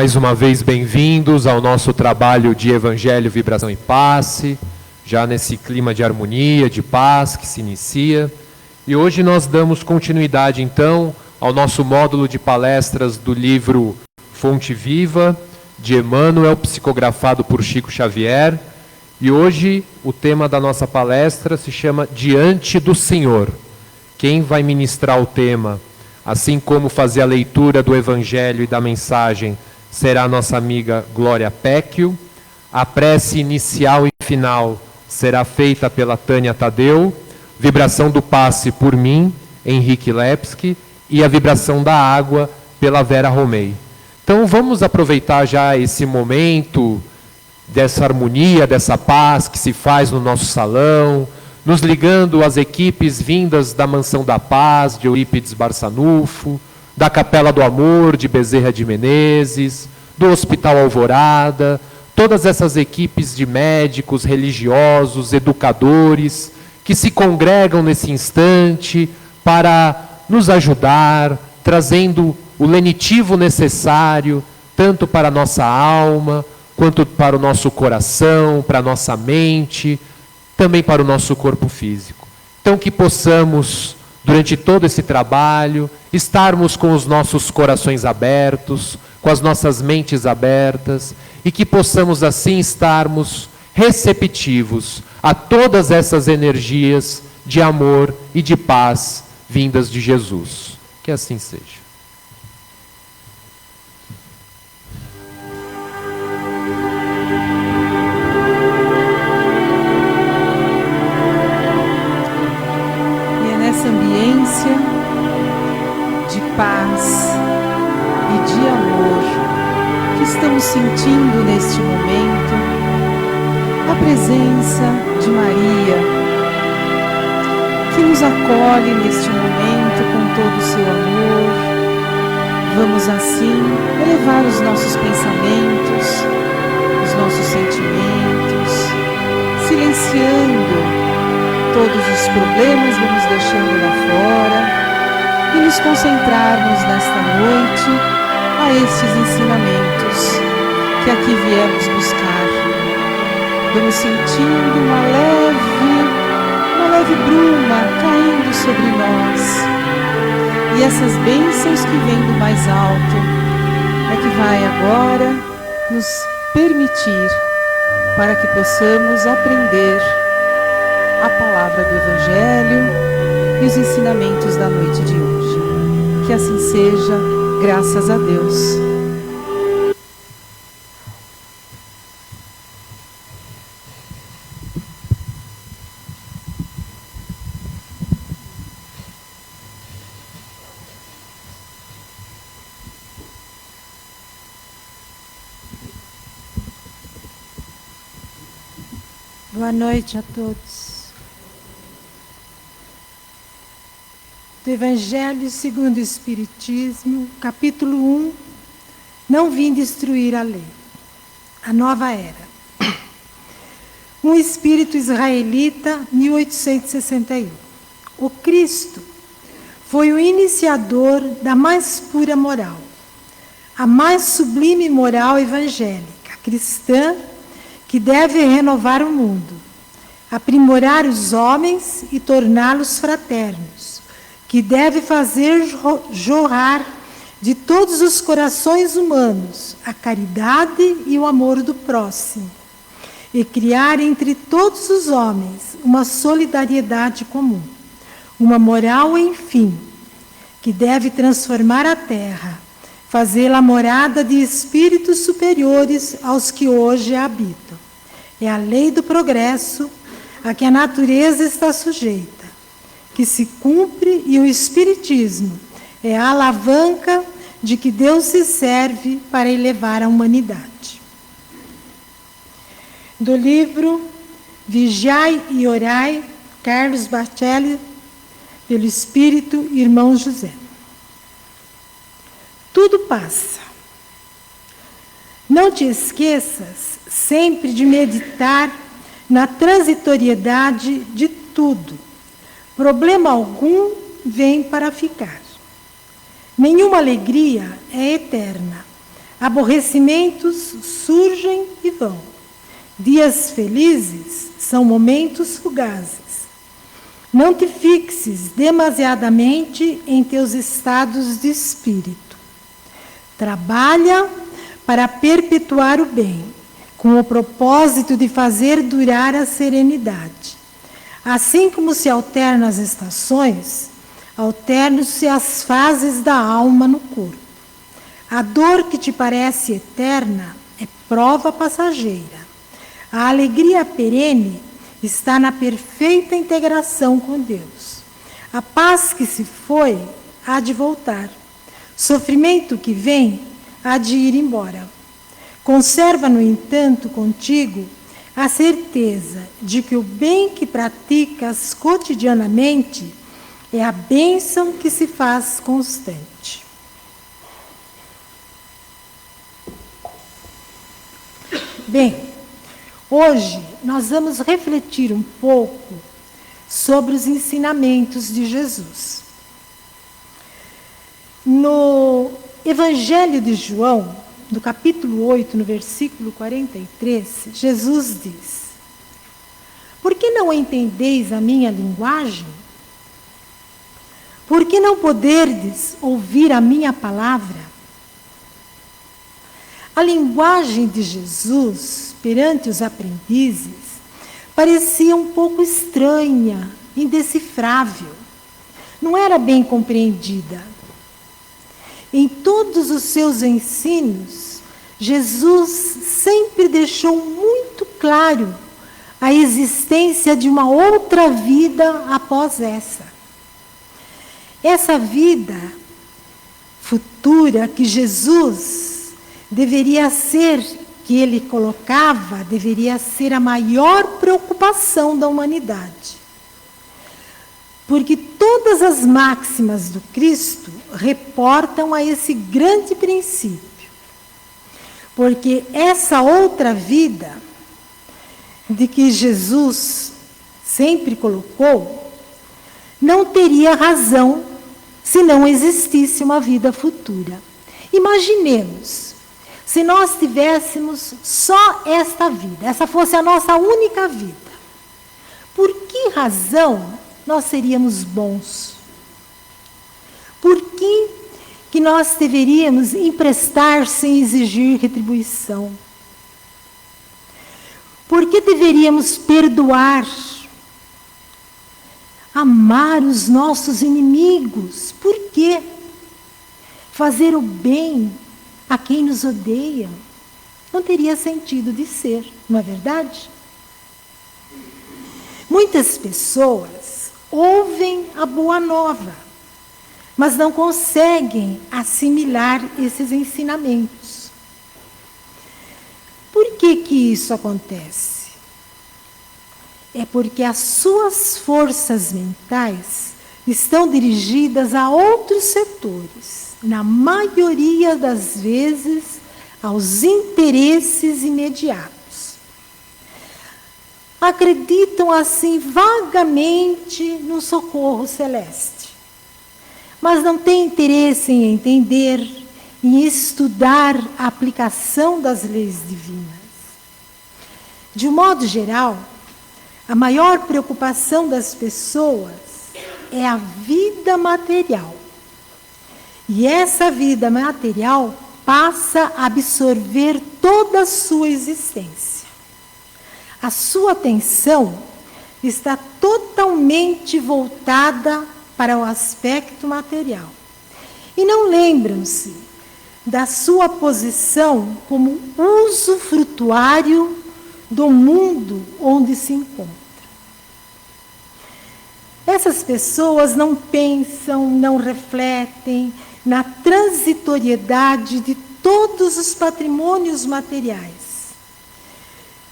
mais uma vez bem-vindos ao nosso trabalho de Evangelho, Vibração e Passe, já nesse clima de harmonia, de paz que se inicia. E hoje nós damos continuidade, então, ao nosso módulo de palestras do livro Fonte Viva, de Emmanuel, psicografado por Chico Xavier. E hoje o tema da nossa palestra se chama Diante do Senhor. Quem vai ministrar o tema, assim como fazer a leitura do Evangelho e da mensagem, será a nossa amiga Glória Péquio. A prece inicial e final será feita pela Tânia Tadeu, vibração do passe por mim, Henrique Lepski, e a vibração da água pela Vera Romei. Então vamos aproveitar já esse momento dessa harmonia, dessa paz que se faz no nosso salão, nos ligando às equipes vindas da Mansão da Paz, de Eurípides Barçanufo, da Capela do Amor, de Bezerra de Menezes, do Hospital Alvorada, todas essas equipes de médicos, religiosos, educadores, que se congregam nesse instante para nos ajudar, trazendo o lenitivo necessário, tanto para a nossa alma, quanto para o nosso coração, para a nossa mente, também para o nosso corpo físico. Então que possamos, durante todo esse trabalho, estarmos com os nossos corações abertos, com as nossas mentes abertas, e que possamos assim estarmos receptivos a todas essas energias de amor e de paz vindas de Jesus. Que assim seja. De paz e de amor que estamos sentindo neste momento, a presença de Maria, que nos acolhe neste momento com todo o seu amor. Vamos assim elevar os nossos pensamentos, os nossos sentimentos, silenciando todos os problemas, vamos deixando lá fora e nos concentrarmos nesta noite a estes ensinamentos que aqui viemos buscar. Vamos sentindo uma leve bruma caindo sobre nós. E essas bênçãos que vêm do mais alto é que vai agora nos permitir para que possamos aprender a palavra do Evangelho e os ensinamentos da noite de hoje. Que assim seja, graças a Deus. Boa noite a todos. Do Evangelho segundo o Espiritismo, capítulo 1, não vim destruir a lei, a nova era. Um espírito israelita, 1861. O Cristo foi o iniciador da mais pura moral, a mais sublime moral evangélica, cristã, que deve renovar o mundo, aprimorar os homens e torná-los fraternos, que deve fazer jorrar de todos os corações humanos a caridade e o amor do próximo, e criar entre todos os homens uma solidariedade comum, uma moral, enfim, que deve transformar a terra, fazê-la morada de espíritos superiores aos que hoje a habitam. É a lei do progresso a que a natureza está sujeita, que se cumpre, e o Espiritismo é a alavanca de que Deus se serve para elevar a humanidade. Do livro Vigiai e Orai, Carlos Bacelli, pelo Espírito Irmão José. Tudo passa. Não te esqueças sempre de meditar na transitoriedade de tudo. Problema algum vem para ficar. Nenhuma alegria é eterna. Aborrecimentos surgem e vão. Dias felizes são momentos fugazes. Não te fixes demasiadamente em teus estados de espírito. Trabalha para perpetuar o bem, com o propósito de fazer durar a serenidade. Assim como se alternam as estações, alternam-se as fases da alma no corpo. A dor que te parece eterna é prova passageira. A alegria perene está na perfeita integração com Deus. A paz que se foi há de voltar. Sofrimento que vem há de ir embora. Conserva, no entanto, contigo a certeza de que o bem que praticas cotidianamente é a bênção que se faz constante. Bem, hoje nós vamos refletir um pouco sobre os ensinamentos de Jesus. No Evangelho de João, no capítulo 8, no versículo 43, Jesus diz: por que não entendeis a minha linguagem? Por que não poderdes ouvir a minha palavra? A linguagem de Jesus perante os aprendizes parecia um pouco estranha, indecifrável. Não era bem compreendida. Em todos os seus ensinos, Jesus sempre deixou muito claro a existência de uma outra vida após essa. Essa vida futura que Jesus deveria ser, que ele colocava, deveria ser a maior preocupação da humanidade. Porque todas as máximas do Cristo reportam a esse grande princípio. Porque essa outra vida de que Jesus sempre colocou, não teria razão se não existisse uma vida futura. Imaginemos, se nós tivéssemos só esta vida, essa fosse a nossa única vida, por que razão nós seríamos bons? Por que nós deveríamos emprestar sem exigir retribuição? Por que deveríamos perdoar? Amar os nossos inimigos? Por quê? Fazer o bem a quem nos odeia? Não teria sentido de ser, não é verdade? Muitas pessoas ouvem a boa nova, mas não conseguem assimilar esses ensinamentos. Por que isso acontece? É porque as suas forças mentais estão dirigidas a outros setores, na maioria das vezes aos interesses imediatos. Acreditam assim vagamente no socorro celeste, mas não têm interesse em entender, em estudar a aplicação das leis divinas. De um modo geral, a maior preocupação das pessoas é a vida material. E essa vida material passa a absorver toda a sua existência. A sua atenção está totalmente voltada para o aspecto material. E não lembram-se da sua posição como usufrutuário do mundo onde se encontra. Essas pessoas não pensam, não refletem na transitoriedade de todos os patrimônios materiais,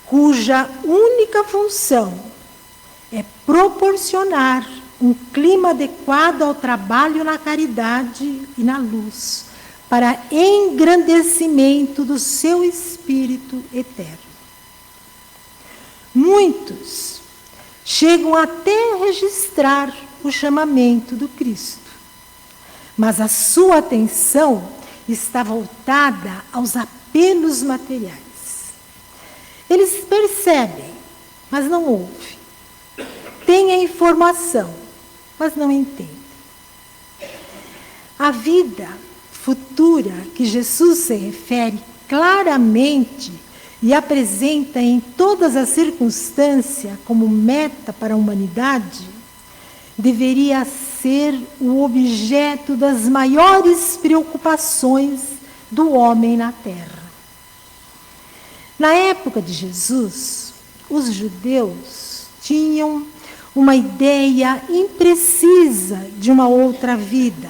cuja única função é proporcionar um clima adequado ao trabalho na caridade e na luz, para engrandecimento do seu espírito eterno. Muitos chegam até a registrar o chamamento do Cristo, mas a sua atenção está voltada aos apelos materiais. Eles percebem, mas não ouvem. Têm a informação, mas não entendem. A vida futura que Jesus se refere claramente e apresenta em todas as circunstâncias como meta para a humanidade, deveria ser o objeto das maiores preocupações do homem na Terra. Na época de Jesus, os judeus tinham uma ideia imprecisa de uma outra vida.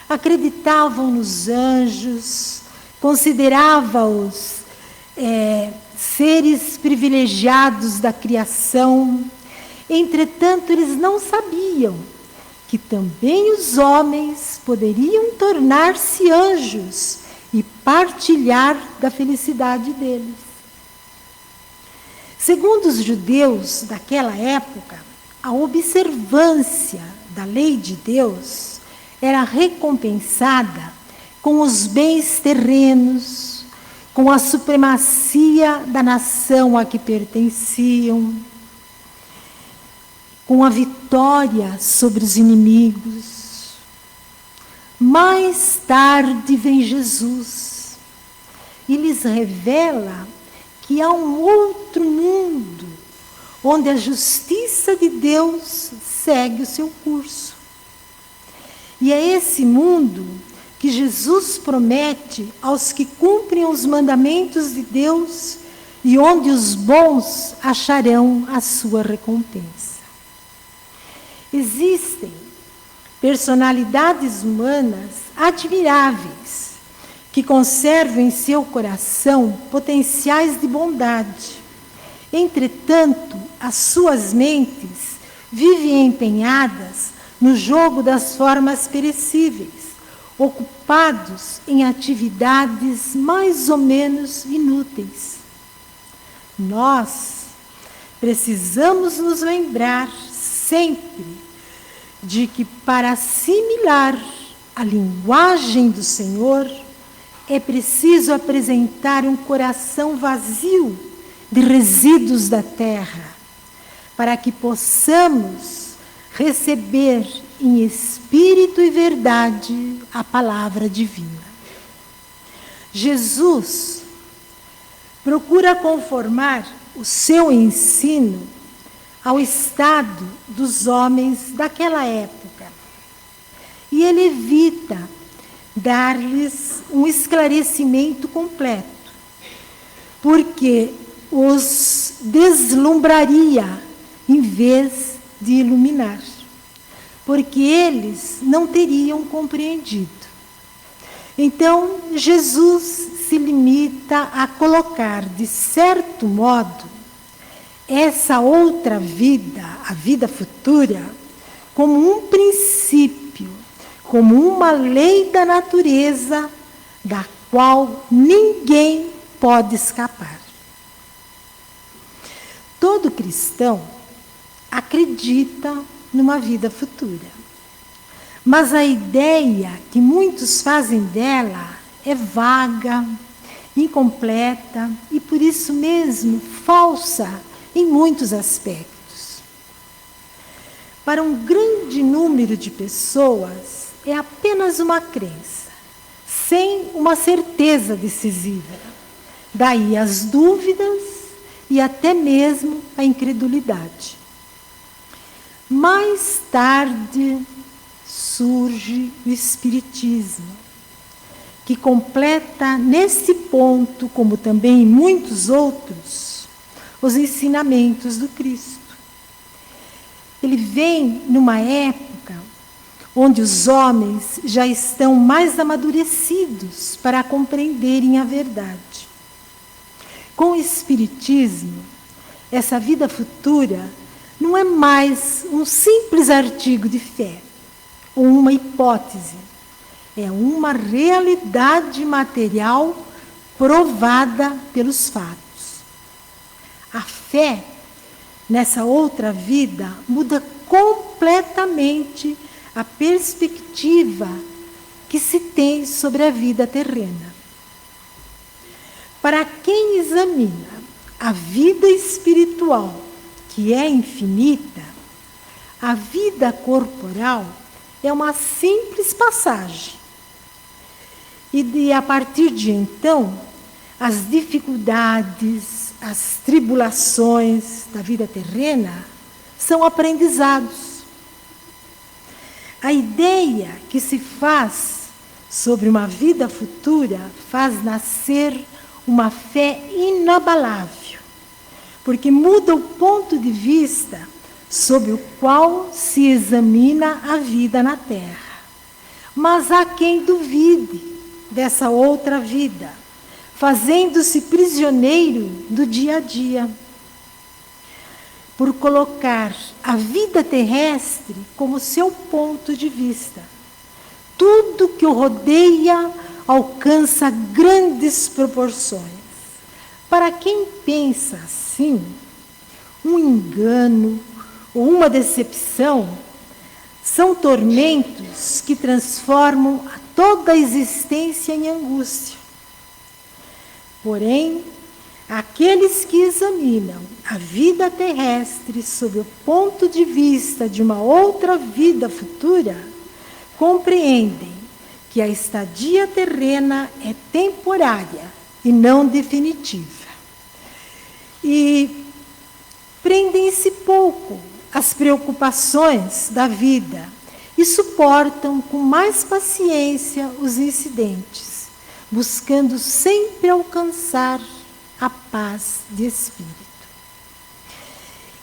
Acreditavam nos anjos, consideravam-os seres privilegiados da criação. Entretanto, eles não sabiam que também os homens poderiam tornar-se anjos e partilhar da felicidade deles. Segundo os judeus daquela época, a observância da lei de Deus era recompensada com os bens terrenos, com a supremacia da nação a que pertenciam, com a vitória sobre os inimigos. Mais tarde vem Jesus e lhes revela que há um outro mundo onde a justiça de Deus segue o seu curso. E é esse mundo que Jesus promete aos que cumprem os mandamentos de Deus e onde os bons acharão a sua recompensa. Existem personalidades humanas admiráveis que conservam em seu coração potenciais de bondade. Entretanto, as suas mentes vivem empenhadas no jogo das formas perecíveis, ocupados em atividades mais ou menos inúteis. Nós precisamos nos lembrar sempre de que, para assimilar a linguagem do Senhor, é preciso apresentar um coração vazio de resíduos da terra, para que possamos receber em espírito e verdade a palavra divina. Jesus procura conformar o seu ensino ao estado dos homens daquela época. E ele evita dar-lhes um esclarecimento completo, porque os deslumbraria em vez de iluminar, porque eles não teriam compreendido. Então, Jesus se limita a colocar, de certo modo, essa outra vida, a vida futura, como um princípio, como uma lei da natureza, da qual ninguém pode escapar. Todo cristão acredita numa vida futura, mas a ideia que muitos fazem dela é vaga, incompleta e, por isso mesmo, falsa em muitos aspectos. Para um grande número de pessoas, é apenas uma crença, sem uma certeza decisiva. Daí as dúvidas e até mesmo a incredulidade. Mais tarde surge o Espiritismo, que completa nesse ponto, como também em muitos outros, os ensinamentos do Cristo. Ele vem numa época onde os homens já estão mais amadurecidos para compreenderem a verdade. Com o Espiritismo, essa vida futura não é mais um simples artigo de fé ou uma hipótese, é uma realidade material provada pelos fatos. A fé nessa outra vida muda completamente a perspectiva que se tem sobre a vida terrena. Para quem examina a vida espiritual, que é infinita, a vida corporal é uma simples passagem. E a partir de então, as dificuldades, as tribulações da vida terrena são aprendizados. A ideia que se faz sobre uma vida futura faz nascer uma fé inabalável, porque muda o ponto de vista sob o qual se examina a vida na Terra. Mas há quem duvide dessa outra vida, fazendo-se prisioneiro do dia a dia, por colocar a vida terrestre como seu ponto de vista. Tudo que o rodeia alcança grandes proporções. Para quem pensa assim, um engano ou uma decepção são tormentos que transformam toda a existência em angústia. Porém, aqueles que examinam a vida terrestre sob o ponto de vista de uma outra vida futura, compreendem que a estadia terrena é temporária e não definitiva. E prendem-se pouco às preocupações da vida e suportam com mais paciência os incidentes, buscando sempre alcançar a paz de espírito.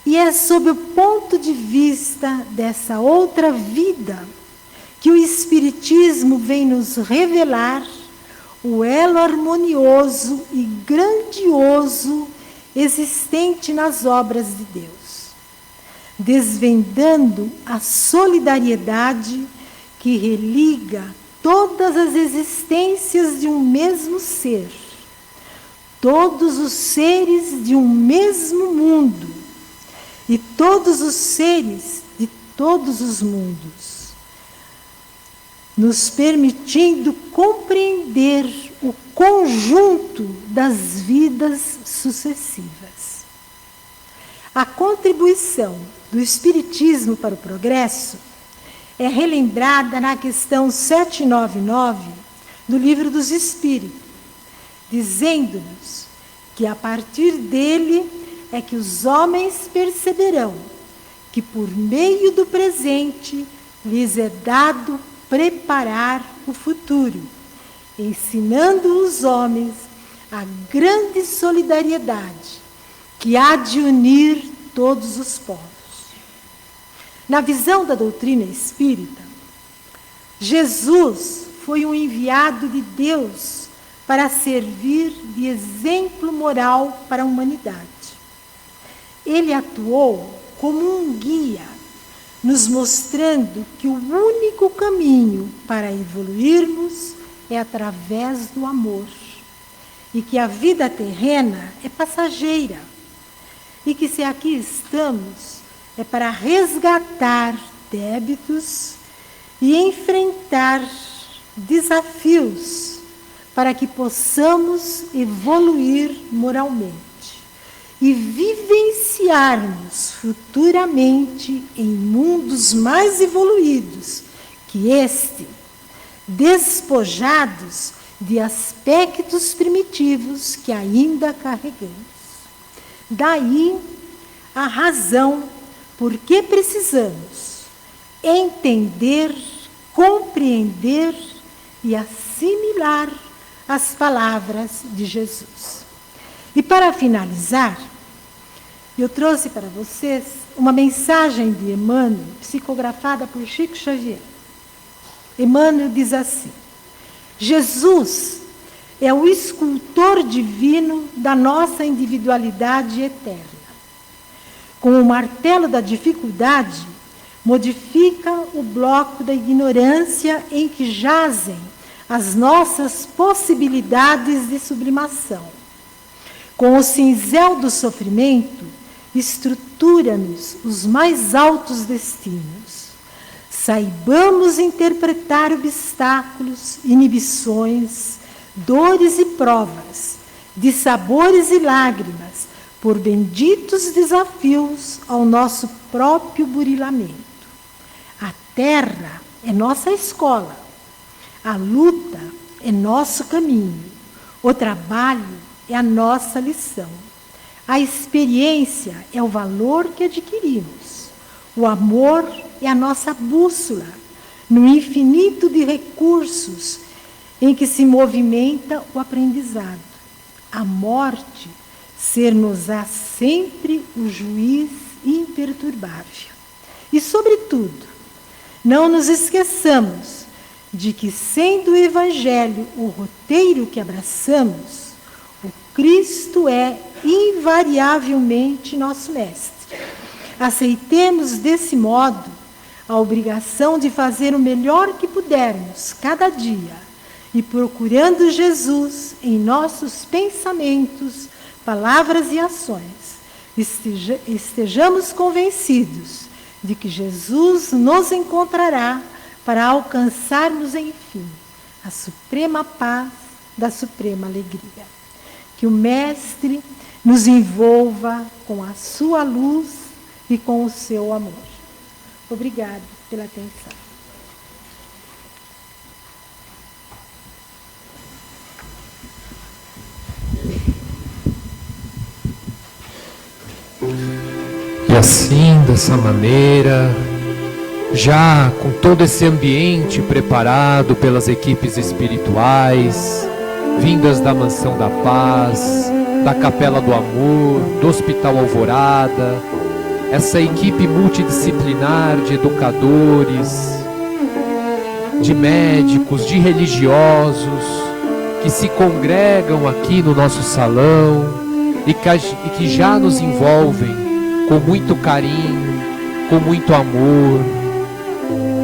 E é sob o ponto de vista dessa outra vida que o Espiritismo vem nos revelar o elo harmonioso e grandioso existente nas obras de Deus, desvendando a solidariedade que religa todas as existências de um mesmo ser, todos os seres de um mesmo mundo e todos os seres de todos os mundos, nos permitindo compreender o conjunto das vidas sucessivas. A contribuição do Espiritismo para o progresso é relembrada na questão 799 do Livro dos Espíritos, dizendo-nos que a partir dele é que os homens perceberão que por meio do presente lhes é dado preparar o futuro, ensinando os homens a grande solidariedade que há de unir todos os povos. Na visão da doutrina espírita, Jesus foi um enviado de Deus para servir de exemplo moral para a humanidade. Ele atuou como um guia, nos mostrando que o único caminho para evoluirmos é através do amor, e que a vida terrena é passageira, e que se aqui estamos é para resgatar débitos e enfrentar desafios para que possamos evoluir moralmente e vivenciarmos futuramente em mundos mais evoluídos que este, despojados de aspectos primitivos que ainda carregamos. Daí a razão por que precisamos entender, compreender e assimilar as palavras de Jesus. E para finalizar, eu trouxe para vocês uma mensagem de Emmanuel, psicografada por Chico Xavier. Emmanuel diz assim: Jesus é o escultor divino da nossa individualidade eterna. Com o martelo da dificuldade, modifica o bloco da ignorância em que jazem as nossas possibilidades de sublimação. Com o cinzel do sofrimento, estrutura-nos os mais altos destinos. saibamos interpretar obstáculos, inibições, dores e provas, dissabores e lágrimas, por benditos desafios ao nosso próprio burilamento. A terra é nossa escola, a luta é nosso caminho, o trabalho é a nossa lição, a experiência é o valor que adquirimos, o amor é a nossa bússola, no infinito de recursos em que se movimenta o aprendizado. A morte ser-nos-á sempre o juiz imperturbável. E, sobretudo, não nos esqueçamos de que, sendo o Evangelho o roteiro que abraçamos, o Cristo é invariavelmente nosso Mestre. Aceitemos, desse modo, a obrigação de fazer o melhor que pudermos cada dia e procurando Jesus em nossos pensamentos, palavras e ações, estejamos convencidos de que Jesus nos encontrará para alcançarmos, enfim, a suprema paz da suprema alegria. Que o Mestre nos envolva com a sua luz e com o seu amor. Obrigada pela atenção. E assim, dessa maneira, já com todo esse ambiente preparado pelas equipes espirituais, vindas da Mansão da Paz, da Capela do Amor, do Hospital Alvorada, essa equipe multidisciplinar de educadores, de médicos, de religiosos, que se congregam aqui no nosso salão e que já nos envolvem com muito carinho, com muito amor.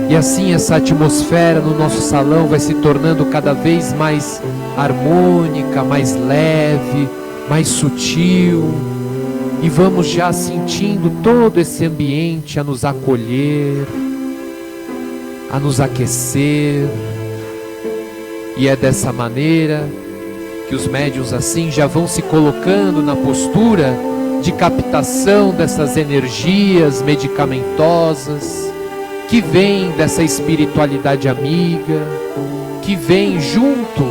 E assim essa atmosfera no nosso salão vai se tornando cada vez mais harmônica, mais leve, mais sutil. E vamos já sentindo todo esse ambiente a nos acolher, a nos aquecer. E é dessa maneira que os médiuns assim já vão se colocando na postura de captação dessas energias medicamentosas que vêm dessa espiritualidade amiga, que vem junto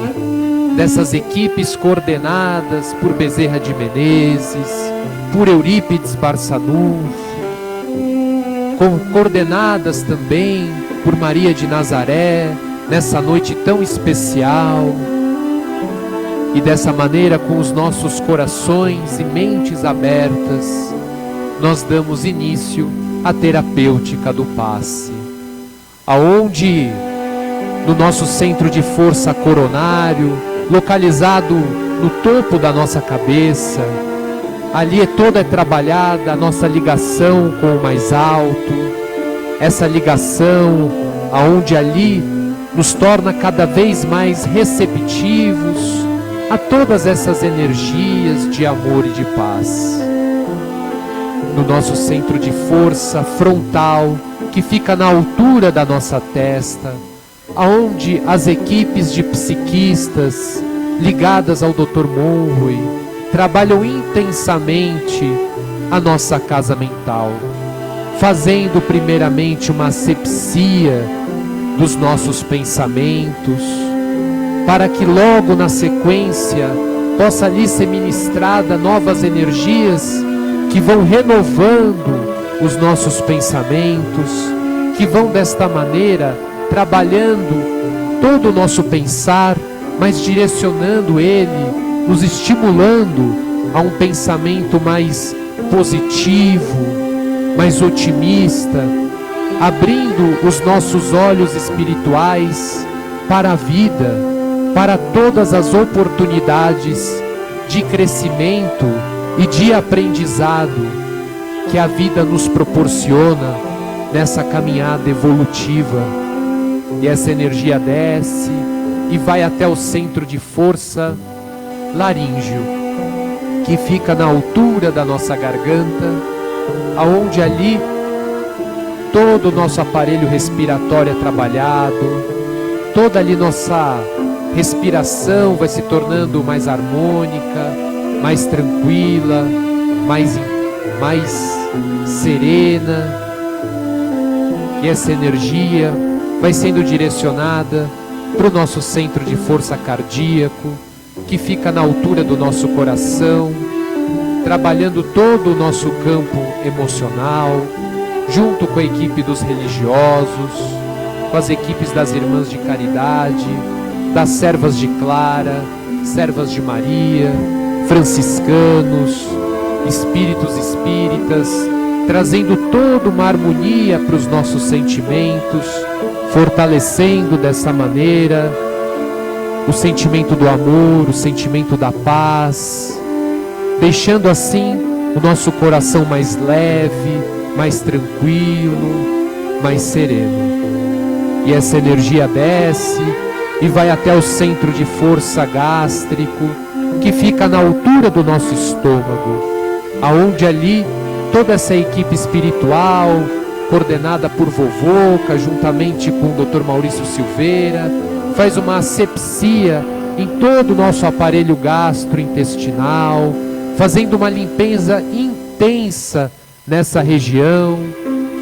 dessas equipes coordenadas por Bezerra de Menezes, por Eurípides Barçanufo, coordenadas também por Maria de Nazaré, nessa noite tão especial. E dessa maneira, com os nossos corações e mentes abertas, nós damos início à terapêutica do passe, aonde no nosso centro de força coronário, localizado no topo da nossa cabeça, ali toda é trabalhada a nossa ligação com o mais alto, essa ligação aonde ali nos torna cada vez mais receptivos a todas essas energias de amor e de paz. No nosso centro de força frontal, que fica na altura da nossa testa, aonde as equipes de psiquistas ligadas ao Dr. Monroe trabalham intensamente a nossa casa mental, fazendo primeiramente uma asepsia dos nossos pensamentos, para que logo na sequência possa ali ser ministrada novas energias que vão renovando os nossos pensamentos, que vão desta maneira trabalhando todo o nosso pensar, mas direcionando ele, nos estimulando a um pensamento mais positivo, mais otimista, abrindo os nossos olhos espirituais para a vida, para todas as oportunidades de crescimento e de aprendizado que a vida nos proporciona nessa caminhada evolutiva. E essa energia desce e vai até o centro de força laríngeo, que fica na altura da nossa garganta, aonde ali todo o nosso aparelho respiratório é trabalhado, toda ali nossa respiração vai se tornando mais harmônica, mais tranquila, mais serena. E essa energia vai sendo direcionada para o nosso centro de força cardíaco, que fica na altura do nosso coração, trabalhando todo o nosso campo emocional, junto com a equipe dos religiosos, com as equipes das irmãs de caridade, das servas de Clara, servas de Maria, franciscanos, espíritos espíritas, trazendo toda uma harmonia para os nossos sentimentos, fortalecendo dessa maneira o sentimento do amor, o sentimento da paz, deixando assim o nosso coração mais leve, mais tranquilo, mais sereno. E essa energia desce e vai até o centro de força gástrico, que fica na altura do nosso estômago, aonde ali toda essa equipe espiritual, coordenada por Vovoca, juntamente com o Dr. Maurício Silveira, faz uma asepsia em todo o nosso aparelho gastrointestinal, fazendo uma limpeza intensa nessa região,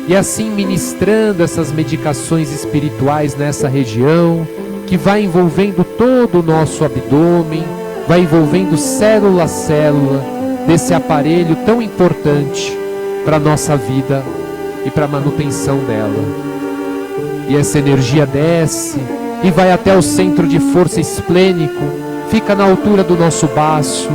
e assim ministrando essas medicações espirituais nessa região, que vai envolvendo todo o nosso abdômen, vai envolvendo célula a célula desse aparelho tão importante para a nossa vida e para a manutenção dela. E essa energia desce e vai até o centro de força esplênico, fica na altura do nosso baço,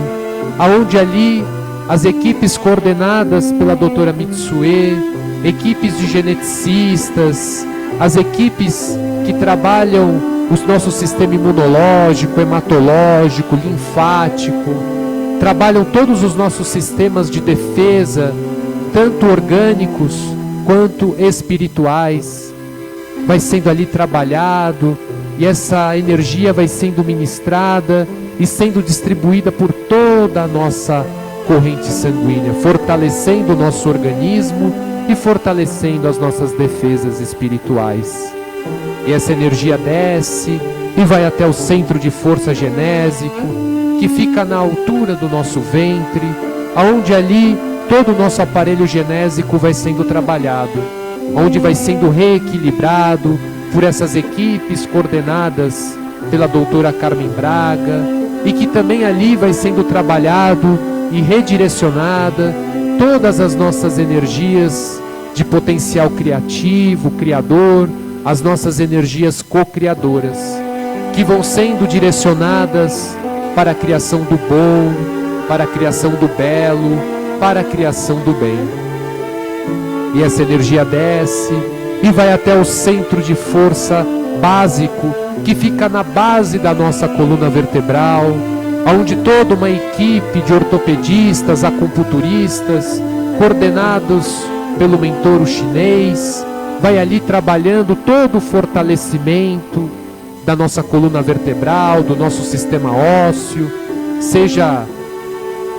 aonde ali as equipes coordenadas pela doutora Mitsue, equipes de geneticistas, as equipes que trabalham o nosso sistema imunológico, hematológico, linfático, trabalham todos os nossos sistemas de defesa, tanto orgânicos quanto espirituais, vai sendo ali trabalhado, e essa energia vai sendo ministrada e sendo distribuída por toda a nossa corrente sanguínea, fortalecendo o nosso organismo e fortalecendo as nossas defesas espirituais. E essa energia desce e vai até o centro de força genésico, que fica na altura do nosso ventre, aonde ali todo o nosso aparelho genésico vai sendo trabalhado, onde vai sendo reequilibrado por essas equipes coordenadas pela doutora Carmen Braga, e que também ali vai sendo trabalhado e redirecionada todas as nossas energias de potencial criativo, criador, as nossas energias co-criadoras, que vão sendo direcionadas para a criação do bom, para a criação do belo, para a criação do bem. E essa energia desce e vai até o centro de força básico, que fica na base da nossa coluna vertebral, onde toda uma equipe de ortopedistas, acupunturistas, coordenados pelo mentor chinês, vai ali trabalhando todo o fortalecimento da nossa coluna vertebral, do nosso sistema ósseo, seja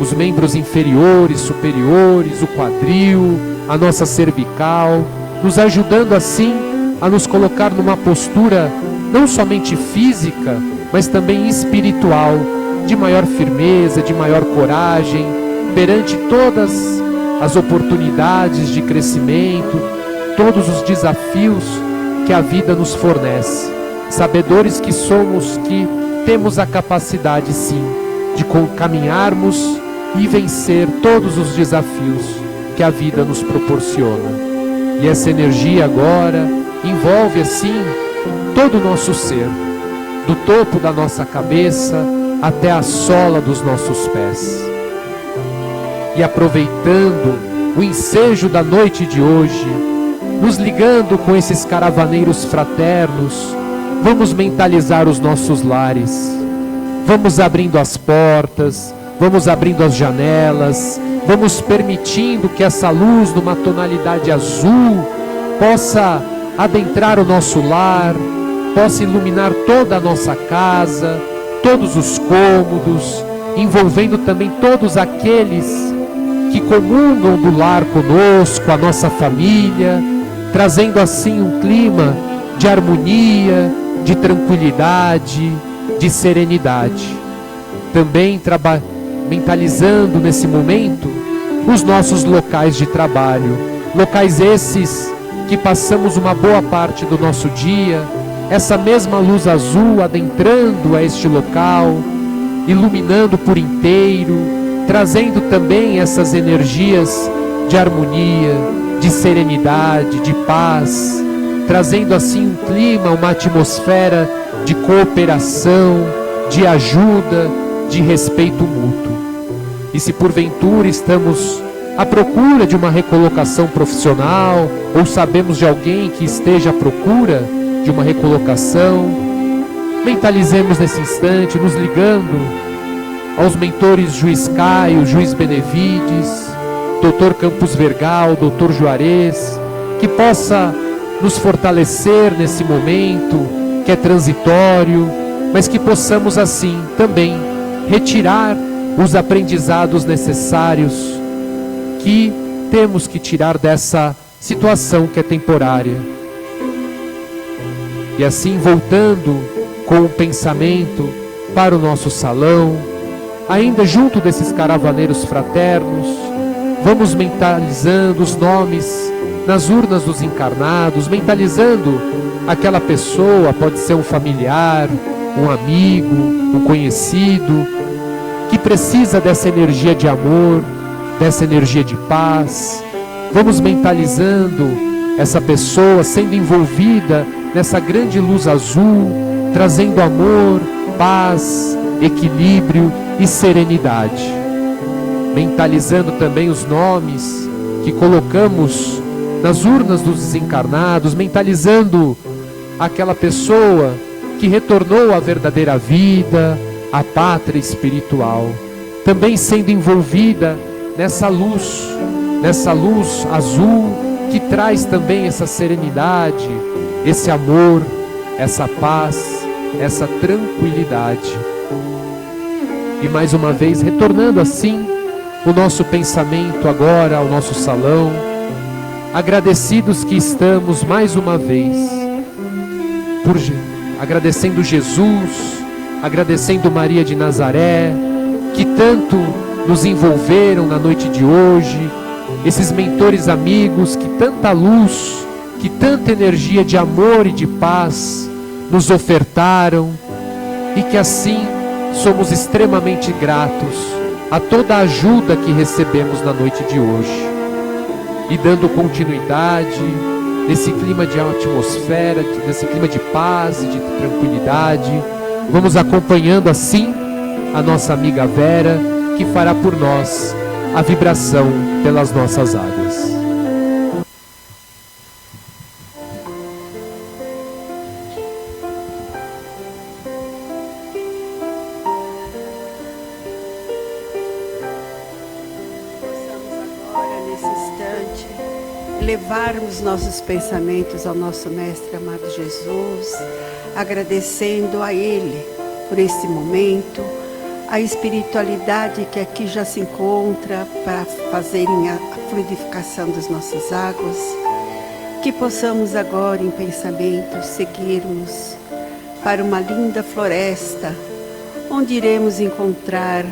os membros inferiores, superiores, o quadril, a nossa cervical, nos ajudando assim a nos colocar numa postura não somente física, mas também espiritual, de maior firmeza, de maior coragem, perante todas as oportunidades de crescimento, todos os desafios que a vida nos fornece. Sabedores que somos, que temos a capacidade sim de caminharmos e vencer todos os desafios que a vida nos proporciona. E essa energia agora envolve assim todo o nosso ser, do topo da nossa cabeça até a sola dos nossos pés. E aproveitando o ensejo da noite de hoje, nos ligando com esses caravaneiros fraternos, vamos mentalizar os nossos lares, vamos abrindo as portas, vamos abrindo as janelas, vamos permitindo que essa luz numa tonalidade azul possa adentrar o nosso lar, possa iluminar toda a nossa casa, todos os cômodos, envolvendo também todos aqueles que comungam do lar conosco, a nossa família, trazendo assim um clima de harmonia, de tranquilidade, de serenidade. Também mentalizando nesse momento os nossos locais de trabalho, locais esses que passamos uma boa parte do nosso dia, essa mesma luz azul adentrando a este local, iluminando por inteiro, trazendo também essas energias de harmonia, de serenidade, de paz, trazendo assim um clima, uma atmosfera de cooperação, de ajuda, de respeito mútuo. E se porventura estamos à procura de uma recolocação profissional, ou sabemos de alguém que esteja à procura de uma recolocação, mentalizemos nesse instante, nos ligando aos mentores Juiz Caio, Juiz Benevides, Dr. Campos Vergal, Dr. Juarez, que possa nos fortalecer nesse momento que é transitório, mas que possamos assim também retirar os aprendizados necessários que temos que tirar dessa situação que é temporária. E assim, voltando com o pensamento para o nosso salão, ainda junto desses caravaneiros fraternos, vamos mentalizando os nomes nas urnas dos encarnados, mentalizando aquela pessoa, pode ser um familiar, um amigo, um conhecido, que precisa dessa energia de amor, dessa energia de paz. Vamos mentalizando essa pessoa sendo envolvida nessa grande luz azul, trazendo amor, paz, equilíbrio e serenidade. Mentalizando também os nomes que colocamos nas urnas dos desencarnados, mentalizando aquela pessoa que retornou à verdadeira vida, à pátria espiritual, também sendo envolvida nessa luz azul, que traz também essa serenidade, esse amor, essa paz, essa tranquilidade. E mais uma vez, retornando assim o nosso pensamento agora ao nosso salão, agradecidos que estamos mais uma vez, agradecendo Jesus, agradecendo Maria de Nazaré, que tanto nos envolveram na noite de hoje, esses mentores amigos que tanta luz, que tanta energia de amor e de paz nos ofertaram, e que assim somos extremamente gratos a toda a ajuda que recebemos na noite de hoje. E dando continuidade nesse clima de atmosfera, nesse clima de paz e de tranquilidade, vamos acompanhando assim a nossa amiga Vera, que fará por nós a vibração pelas nossas águas. Levarmos nossos pensamentos ao nosso Mestre amado Jesus, agradecendo a Ele por esse momento, a espiritualidade que aqui já se encontra para fazerem a fluidificação das nossas águas, que possamos agora em pensamento seguirmos para uma linda floresta, onde iremos encontrar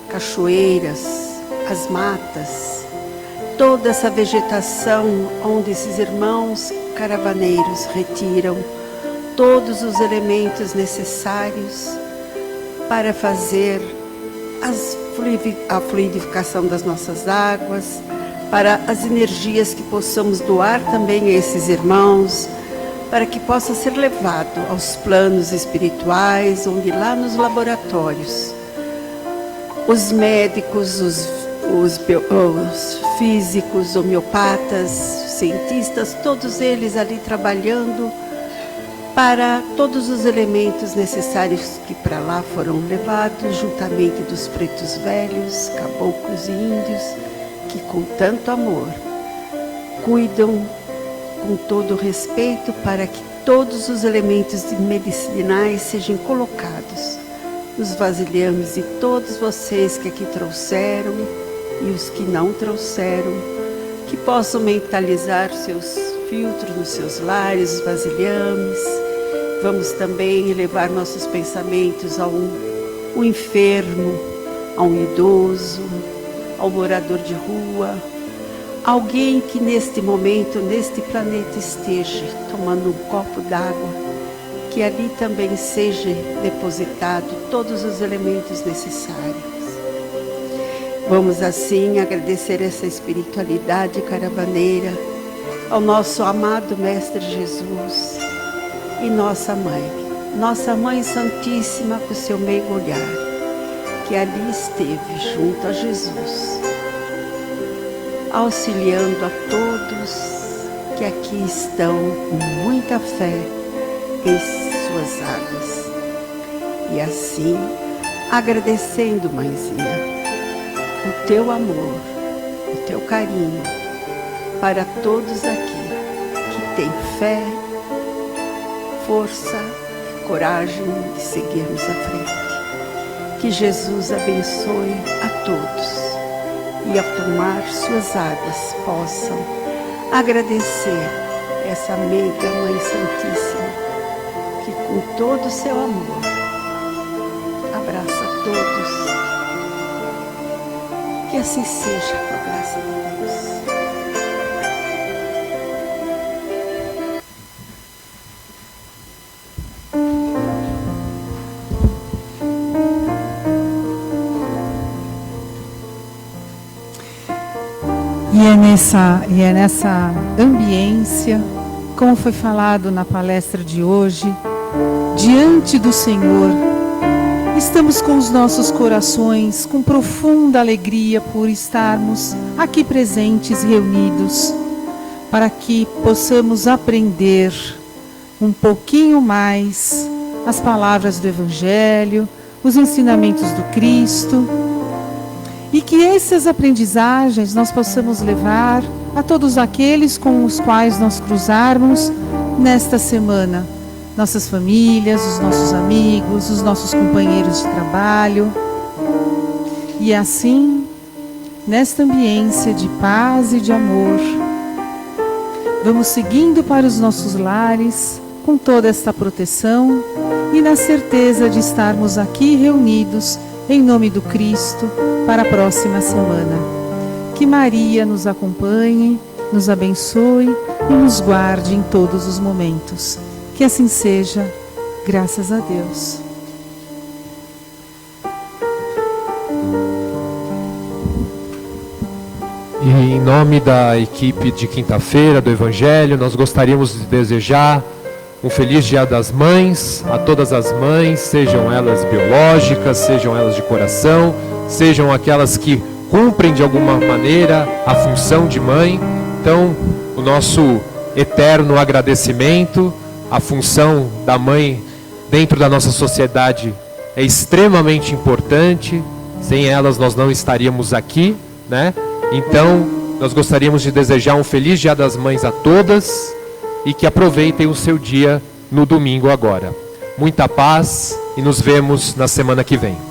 cachoeiras, as matas, toda essa vegetação onde esses irmãos caravaneiros retiram todos os elementos necessários para fazer a fluidificação das nossas águas, para as energias que possamos doar também a esses irmãos, para que possa ser levado aos planos espirituais, onde lá nos laboratórios, os médicos, os físicos, homeopatas, cientistas, todos eles ali trabalhando para todos os elementos necessários que para lá foram levados, juntamente dos pretos velhos, caboclos e índios, que com tanto amor cuidam com todo respeito para que todos os elementos medicinais sejam colocados nos vasilhames, e todos vocês que aqui trouxeram e os que não trouxeram, que possam mentalizar seus filtro nos seus lares, os vasilhames. Vamos também levar nossos pensamentos a um enfermo, a um idoso, ao morador de rua, alguém que neste momento, neste planeta esteja tomando um copo d'água, que ali também seja depositado todos os elementos necessários. Vamos assim agradecer essa espiritualidade caravaneira ao nosso amado Mestre Jesus e Nossa Mãe Santíssima, com seu meigo olhar, que ali esteve junto a Jesus, auxiliando a todos que aqui estão com muita fé em suas águas. E assim, agradecendo, Mãezinha, o teu amor, o teu carinho para todos aqui que têm fé, força, coragem de seguirmos à frente. Que Jesus abençoe a todos e ao tomar suas águas possam agradecer essa meiga Mãe Santíssima que com todo o seu amor abraça a todos. Que assim seja, com a graça de Deus. E é nessa ambiência, como foi falado na palestra de hoje, diante do Senhor, estamos com os nossos corações com profunda alegria por estarmos aqui presentes, reunidos, para que possamos aprender um pouquinho mais as palavras do Evangelho, os ensinamentos do Cristo, e que essas aprendizagens nós possamos levar a todos aqueles com os quais nós cruzarmos nesta semana. Nossas famílias, os nossos amigos, os nossos companheiros de trabalho. E assim, nesta ambiência de paz e de amor, vamos seguindo para os nossos lares com toda esta proteção e na certeza de estarmos aqui reunidos em nome do Cristo para a próxima semana. Que Maria nos acompanhe, nos abençoe e nos guarde em todos os momentos. Que assim seja, graças a Deus. E em nome da equipe de quinta-feira do Evangelho, nós gostaríamos de desejar um feliz Dia das Mães a todas as mães, sejam elas biológicas, sejam elas de coração, sejam aquelas que cumprem de alguma maneira a função de mãe. Então, o nosso eterno agradecimento. A função da mãe dentro da nossa sociedade é extremamente importante. Sem elas nós não estaríamos aqui, né? Então, nós gostaríamos de desejar um feliz Dia das Mães a todas e que aproveitem o seu dia no domingo agora. Muita paz e nos vemos na semana que vem.